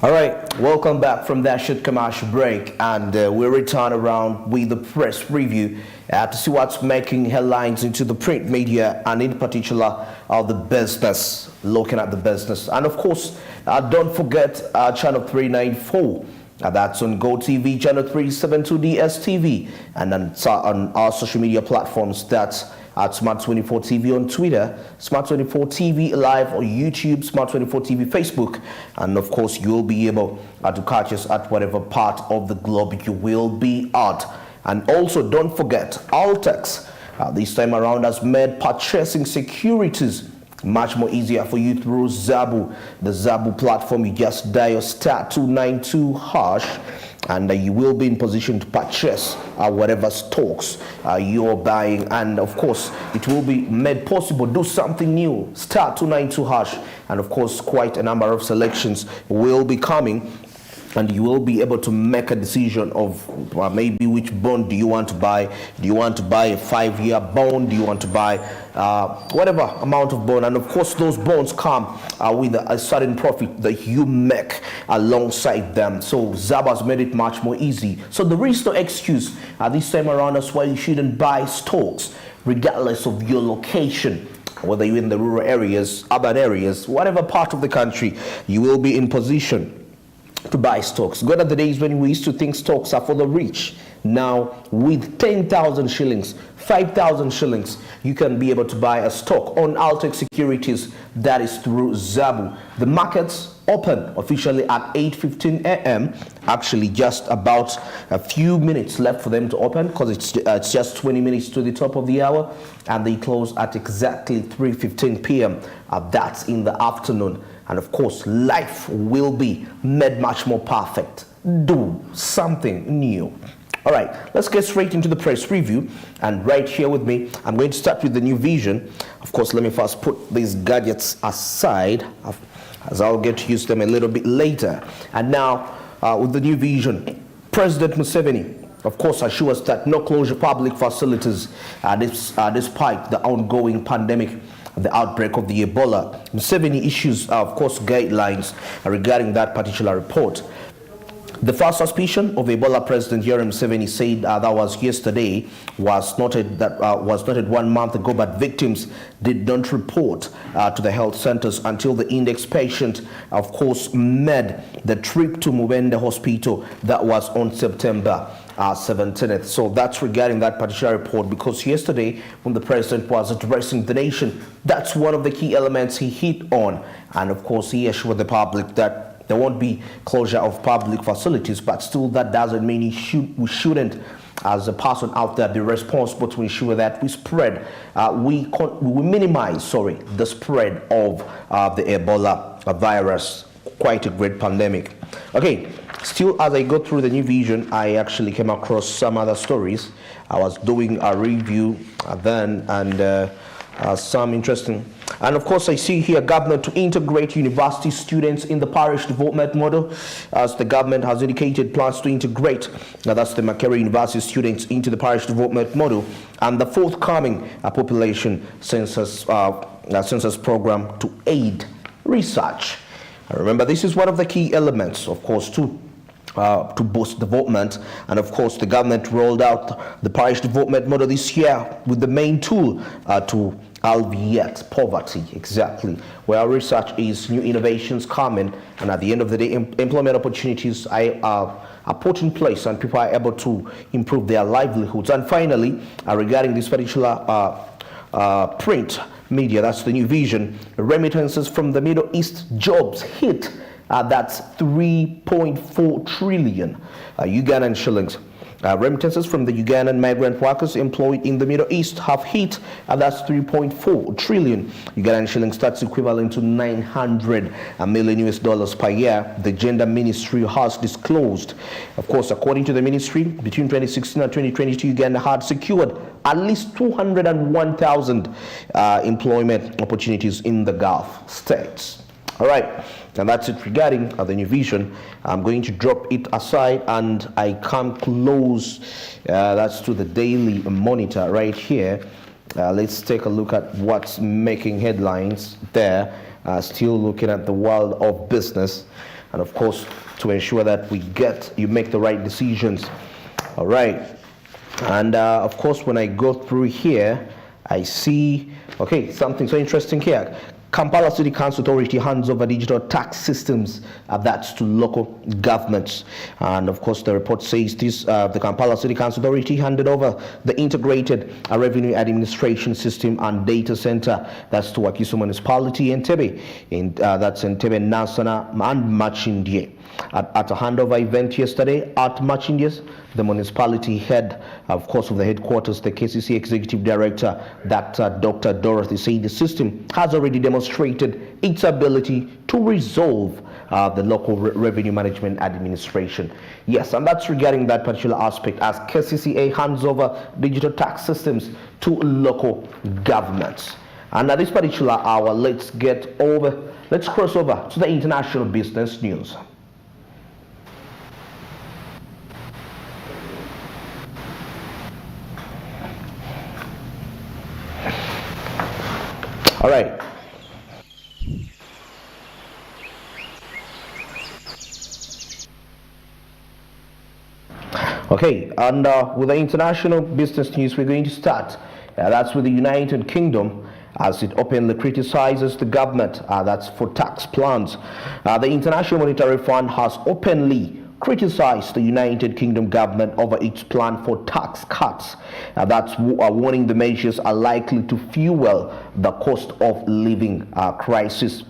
All right, welcome back from that short commercial break, and we return around with the press review to see what's making headlines into the print media and in particular the business, looking at the business. And of course, don't forget channel 394. That's on GoTV, channel 372 DSTV, and then on our social media platforms. That's at Smart24 TV on Twitter, Smart24 TV Live on YouTube, Smart24 TV Facebook, and of course you'll be able to catch us at whatever part of the globe you will be at. And also don't forget, Altex this time around has made purchasing securities much more easier for you through Zabu. The Zabu platform, you just dial *292# and you will be in position to purchase whatever stocks you're buying. And of course, it will be made possible. Do something new, *292#, and of course, quite a number of selections will be coming. And you will be able to make a decision of maybe which bond do you want to buy. Do you want to buy a 5-year bond? Do you want to buy whatever amount of bond? And of course, those bonds come with a certain profit that you make alongside them. So Zabu has made it much more easy. So there is no excuse this time around as why you shouldn't buy stocks, regardless of your location. Whether you're in the rural areas, urban areas, whatever part of the country, you will be in position to buy stocks. Gone are the days when we used to think stocks are for the rich. Now, with 10,000 shillings, 5,000 shillings, you can be able to buy a stock on Altex Securities. That is through Zabu. The markets open officially at 8:15 a.m. Actually, just about a few minutes left for them to open, because it's just 20 minutes to the top of the hour, and they close at exactly 3:15 p.m. That's in the afternoon. And of course, life will be made much more perfect. Do something new. All right, let's get straight into the press review. And right here with me, I'm going to start with the new vision. Of course, let me first put these gadgets aside, as I'll get to use them a little bit later. And now, with the new vision, President Museveni, of course, assures that no closure public facilities despite the ongoing pandemic, the outbreak of the Ebola. Museveni issues, of course, guidelines regarding that particular report. The first suspicion of Ebola, President Yoweri Museveni said that was yesterday, was noted 1 month ago, but victims did not report to the health centers until the index patient, of course, made the trip to Mubende Hospital. That was on September 17th. So that's regarding that particular report, because yesterday when the president was addressing the nation, that's one of the key elements he hit on. And of course, he assured the public that there won't be closure of public facilities, but still that doesn't mean we shouldn't, as a person out there, be responsible to ensure that we spread, we minimize, the spread of the Ebola virus. Quite a great pandemic. Okay, still as I go through the new vision, I actually came across some other stories. I was doing a review then, and some interesting. And of course, I see here government to integrate university students in the parish development model, as the government has indicated plans to integrate, that's the Makerere University students, into the parish development model and the forthcoming population census program to aid research. Remember, this is one of the key elements, of course, to boost development. And of course, the government rolled out the parish development model this year with the main tool to alleviate poverty, exactly, where research is new innovations coming, and at the end of the day, employment opportunities are put in place and people are able to improve their livelihoods. And finally, regarding this particular print media, that's the new vision, remittances from the Middle East jobs hit, that's 3.4 trillion Ugandan shillings. Remittances from the Ugandan migrant workers employed in the Middle East have hit, that's 3.4 trillion Ugandan shillings. That's equivalent to $900 million per year, the gender ministry has disclosed. Of course, according to the ministry, between 2016 and 2022, Uganda had secured at least 201,000 employment opportunities in the Gulf states. All right, and that's it regarding the new vision. I'm going to drop it aside and I come close. That's to the Daily Monitor right here. Let's take a look at what's making headlines there. Still looking at the world of business. and of course to ensure that you make the right decisions. All right. And of course, when I go through here, I see, okay, something so interesting here. Kampala City Council Authority hands over digital tax systems, that's to local governments. And of course, the report says this, the Kampala City Council Authority handed over the integrated revenue administration system and data center, that's to Wakiso Municipality, Entebbe, that's Entebbe, Nansana, and Machindye. At a handover event yesterday at Machindies, the municipality head, of course, of the headquarters, the KCC Executive Director, Dr. Dorothy, said the system has already demonstrated its ability to resolve the local revenue management administration. Yes, and that's regarding that particular aspect as KCCA hands over digital tax systems to local governments. And at this particular hour, let's cross over to the international business news. All right. Okay, and with the international business news, we're going to start. That's with the United Kingdom, as it openly criticizes the government. That's for tax plans. The International Monetary Fund has openly criticized the United Kingdom government over its plan for tax cuts. That's warning the measures are likely to fuel the cost of living crisis.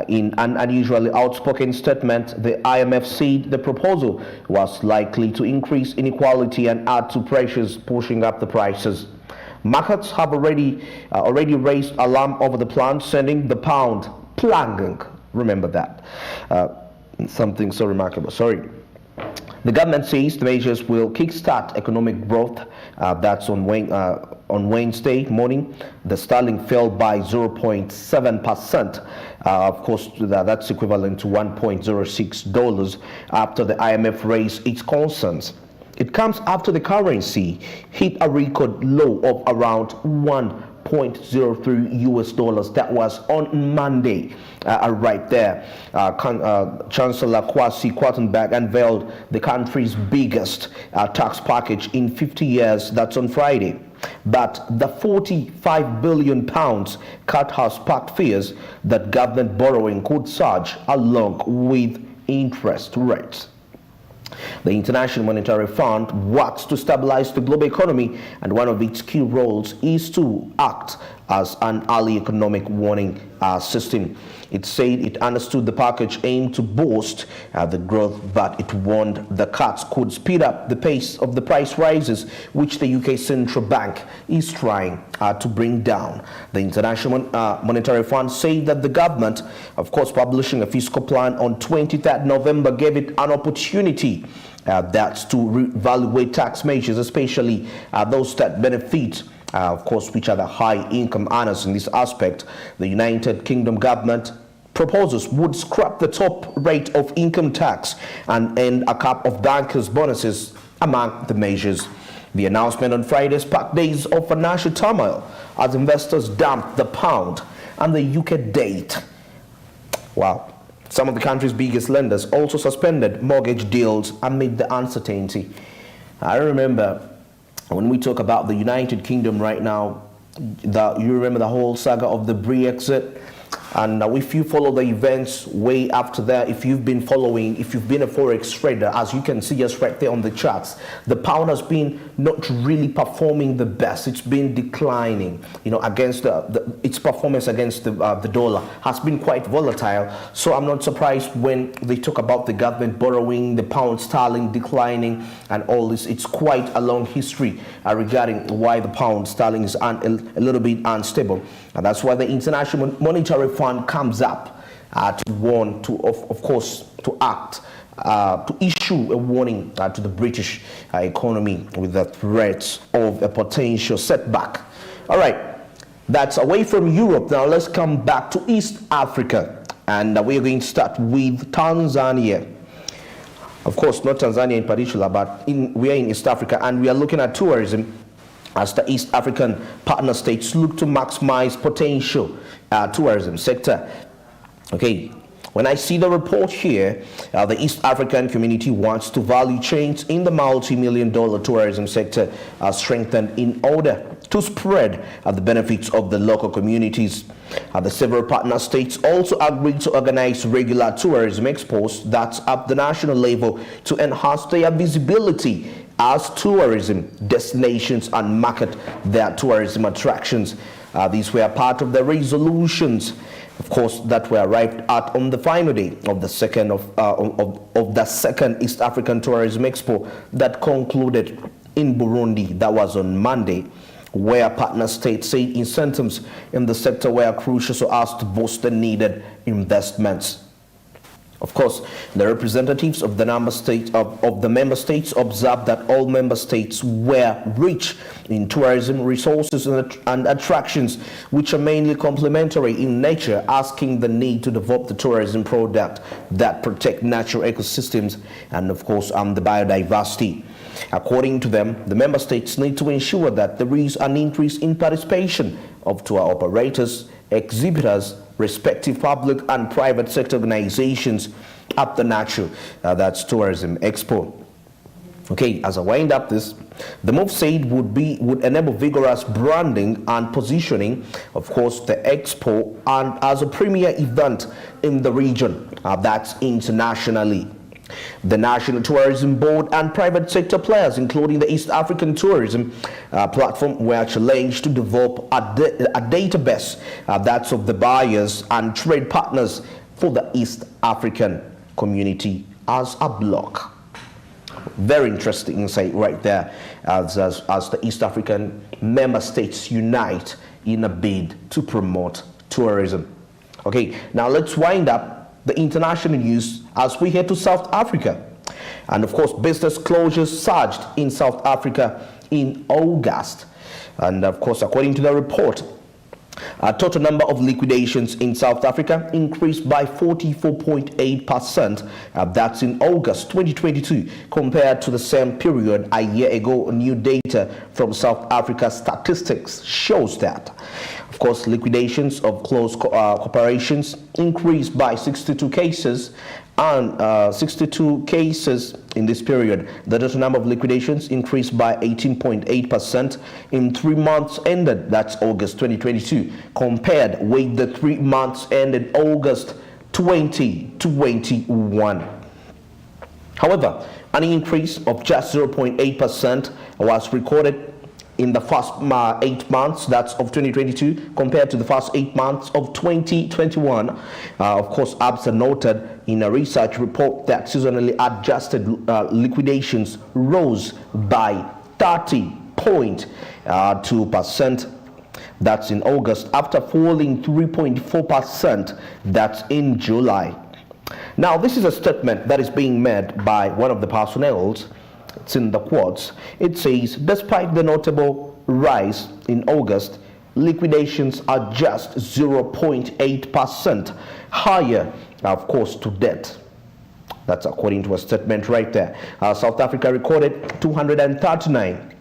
In an unusually outspoken statement, the IMF said the proposal was likely to increase inequality and add to pressures pushing up the prices. Markets have already raised alarm over the plan, sending the pound plunging. Remember that. Something so remarkable. Sorry. The government says the measures will kickstart economic growth. That's on Wednesday morning. The sterling fell by 0.7%. Of course, that's equivalent to $1.06 after the IMF raised its concerns. It comes after the currency hit a record low of around $1.03. That was on Monday. Right there, Chancellor Kwasi Kwartengberg unveiled the country's biggest tax package in 50 years. That's on Friday. But the £45 billion cut has sparked fears that government borrowing could surge along with interest rates. The International Monetary Fund works to stabilize the global economy, and one of its key roles is to act as an early economic warning system. It said it understood the package aimed to boost the growth, but it warned the cuts could speed up the pace of the price rises, which the UK Central Bank is trying to bring down. The International Monetary Fund said that the government, of course, publishing a fiscal plan on 23rd November, gave it an opportunity that's to reevaluate tax measures, especially those that benefit of course, which are the high income earners in this aspect. The United Kingdom government proposals would scrap the top rate of income tax and end a cap of bankers' bonuses among the measures. The announcement on Friday sparked days of financial turmoil as investors dumped the pound and the UK debt. Wow. Some of the country's biggest lenders also suspended mortgage deals amid the uncertainty. I remember when we talk about the United Kingdom right now, you remember the whole saga of the Brexit. And if you follow the events way after that, if you've been a forex trader, as you can see just right there on the charts, the pound has been not really performing the best. It's been declining, against its performance against the dollar has been quite volatile. So I'm not surprised when they talk about the government borrowing, the pound sterling declining, and all this. It's quite a long history regarding why the pound sterling is a little bit unstable. And that's why the International Monetary Fund comes up to warn, of course, to act, to issue a warning to the British economy with the threats of a potential setback. All right, that's away from Europe. Now let's come back to East Africa, and we're going to start with Tanzania. Of course, not Tanzania in particular, but we are in East Africa, and we are looking at tourism as the East African partner states look to maximize potential tourism sector. Okay, When I see the report here, the East African community wants to value chains in the multi-million-dollar tourism sector are strengthened in order to spread the benefits of the local communities. The several partner states also agreed to organize regular tourism expos that's at the national level to enhance their visibility as tourism destinations and market their tourism attractions. These were part of the resolutions, of course, that were arrived at on the final day of the second East African Tourism Expo that concluded in Burundi. That was on Monday, where partner states said incentives in the sector were crucial so as to boost the needed investments. Of course, the representatives of the member states observed that all member states were rich in tourism resources and attractions, which are mainly complementary in nature, asking the need to develop the tourism product that protect natural ecosystems and, of course, the biodiversity. According to them, the member states need to ensure that there is an increase in participation of tour operators, exhibitors, respective public and private sector organizations at the natural that's Tourism Expo. Okay, as I wind up this, the move said would enable vigorous branding and positioning, of course, the expo and as a premier event in the region that's internationally. The National Tourism Board and private sector players, including the East African Tourism Platform, were challenged to develop a database that's of the buyers and trade partners for the East African community as a bloc. Very interesting insight right there as the East African member states unite in a bid to promote tourism. Okay, now let's wind up the international news as we head to South Africa. And of course, business closures surged in South Africa in August. And of course, according to the report, a total number of liquidations in South Africa increased by 44.8%. That's in August 2022 compared to the same period a year ago. New data from South Africa Statistics shows that. Of course, liquidations of closed corporations increased by 62 cases and 62 cases in this period. The total number of liquidations increased by 18.8% in 3 months ended, that's August 2022, compared with the 3 months ended August 2021. However, an increase of just 0.8% was recorded in the first 8 months, that's of 2022, compared to the first 8 months of 2021. Of course, ABSA noted in a research report that seasonally adjusted liquidations rose by 30.2%. That's in August, after falling 3.4%. That's in July. Now, this is a statement that is being made by one of the personnels. It's in the quotes. It says, despite the notable rise in August, liquidations are just 0.8% higher, of course, to date. That's according to a statement right there. South Africa recorded 239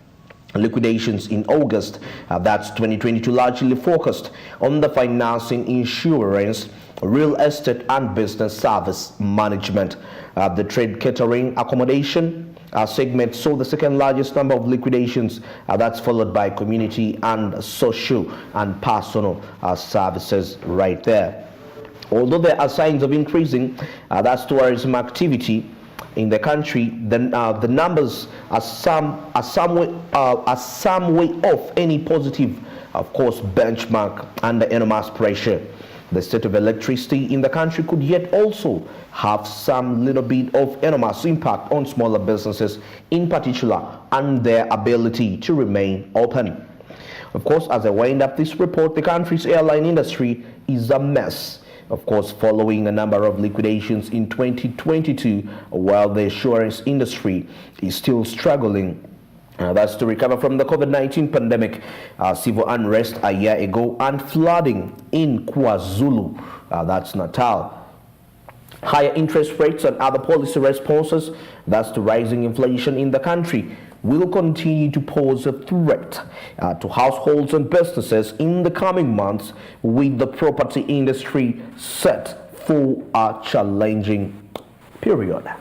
liquidations in August. That's 2022, largely focused on the financing, insurance, real estate, and business service management. The trade, catering, accommodation segment saw the second largest number of liquidations. That's followed by community and social and personal services right there. Although there are signs of increasing that's tourism activity in the country, the numbers are some way off any positive, of course, benchmark under enormous pressure. The state of electricity in the country could yet also have some little bit of enormous impact on smaller businesses in particular and their ability to remain open. Of course, as I wind up this report, the country's airline industry is a mess. Of course, following a number of liquidations in 2022, while the insurance industry is still struggling. That's to recover from the COVID-19 pandemic, civil unrest a year ago, and flooding in KwaZulu, that's Natal. Higher interest rates and other policy responses, that's to rising inflation in the country, will continue to pose a threat to households and businesses in the coming months, with the property industry set through a challenging period.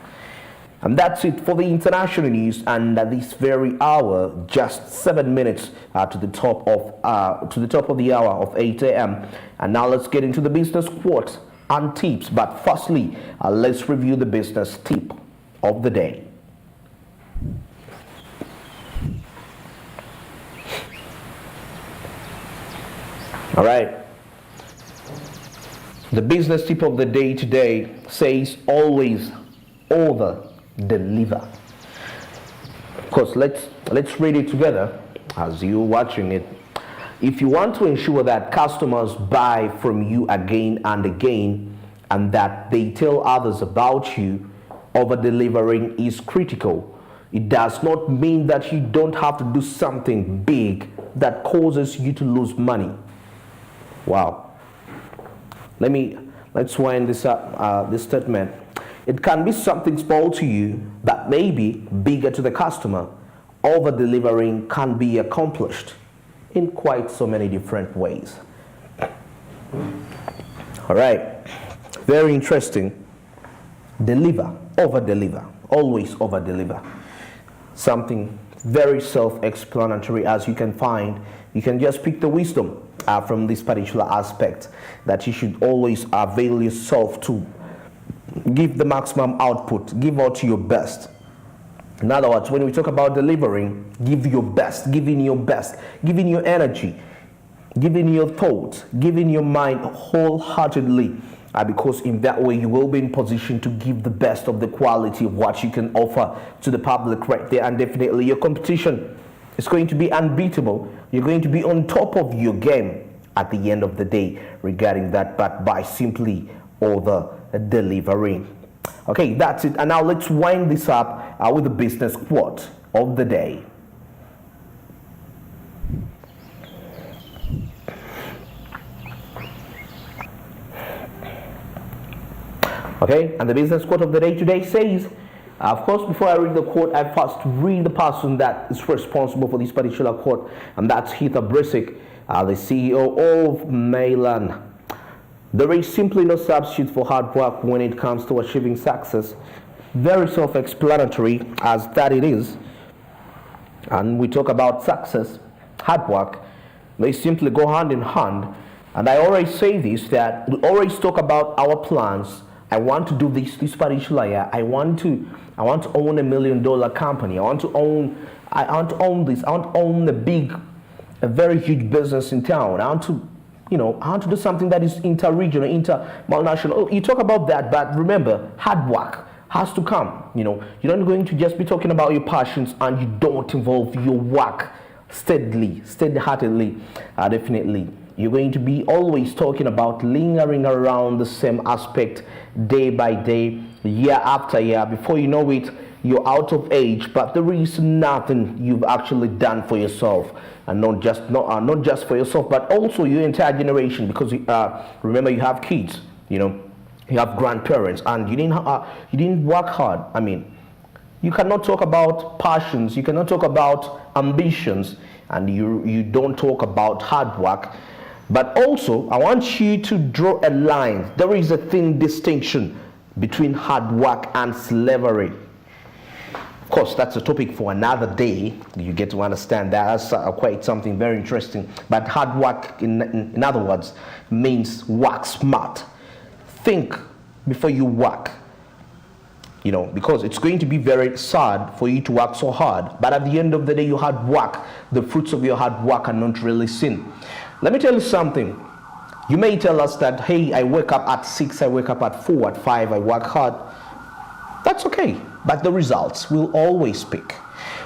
And that's it for the international news. And at this very hour, just 7 minutes to the top of the hour of 8 a.m. And now let's get into the business quotes and tips. But firstly, let's review the business tip of the day. All right. The business tip of the day today says always over deliver. Of course, let's read it together as you're watching it. If you want to ensure that customers buy from you again and again and that they tell others about you, over delivering is critical. It does not mean that you don't have to do something big that causes you to lose money. Wow. Let's wind this up, this statement. It can be something small to you that may be bigger to the customer. Over delivering can be accomplished in quite so many different ways. All right, very interesting. Deliver, over deliver, always over deliver. Something very self-explanatory, as you can find. You can just pick the wisdom from this particular aspect, that you should always avail yourself to give the maximum output, give out your best. In other words, when we talk about delivering, give your best, giving your best, giving your energy, giving your thoughts, giving your mind wholeheartedly, because in that way you will be in position to give the best of the quality of what you can offer to the public right there. And definitely your competition is going to be unbeatable. You're going to be on top of your game at the end of the day regarding that, but by simply over delivering. Okay, that's it. And now let's wind this up with the business quote of the day. Okay, and the business quote of the day today says, of course, before I read the quote, I first read the person that is responsible for this particular quote, and that's Heather Brisick, the CEO of Mylan. There is simply no substitute for hard work when it comes to achieving success. Very self-explanatory as that it is. And we talk about success, hard work, they simply go hand in hand. And I always say this, that we always talk about our plans. I want to do this particular year. I want to own $1 million company. I want to own this. I want to own a very huge business in town. I want to do something that is inter-regional, multinational. Oh, you talk about that, but remember, hard work has to come. You're not going to just be talking about your passions and you don't involve your work steady-heartedly. Definitely, you're going to be always talking about lingering around the same aspect day by day, year after year. Before you know it, you're out of age, but there is nothing you've actually done for yourself, and not just for yourself, but also your entire generation. Because remember, you have kids, you have grandparents, and you didn't work hard. I mean, you cannot talk about passions, you cannot talk about ambitions, and you don't talk about hard work. But also, I want you to draw a line. There is a thin distinction between hard work and slavery. Of course, that's a topic for another day. You get to understand that. That's quite something very interesting. But hard work, in other words, means work smart. Think before you work. Because it's going to be very sad for you to work so hard. But at the end of the day, your hard work, the fruits of your hard work are not really seen. Let me tell you something. You may tell us that, hey, I wake up at 6, I wake up at 4, at 5, I work hard. That's okay, but the results will always speak.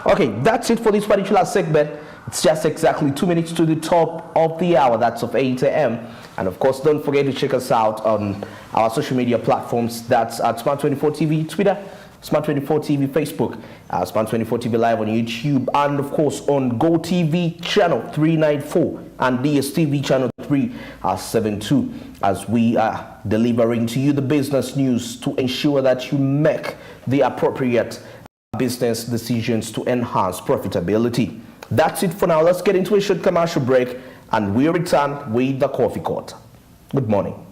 Okay, that's it for this particular segment. It's just exactly 2 minutes to the top of the hour. That's of 8 a.m. And of course, don't forget to check us out on our social media platforms. That's at Smart24 TV, Twitter, Smart24 TV, Facebook, Smart24 TV Live on YouTube, and of course on GoTV channel 394 and DSTV channel 372, as we are delivering to you the business news to ensure that you make the appropriate business decisions to enhance profitability. That's it for now. Let's get into a short commercial break, and we return with the Coffee Court. Good morning.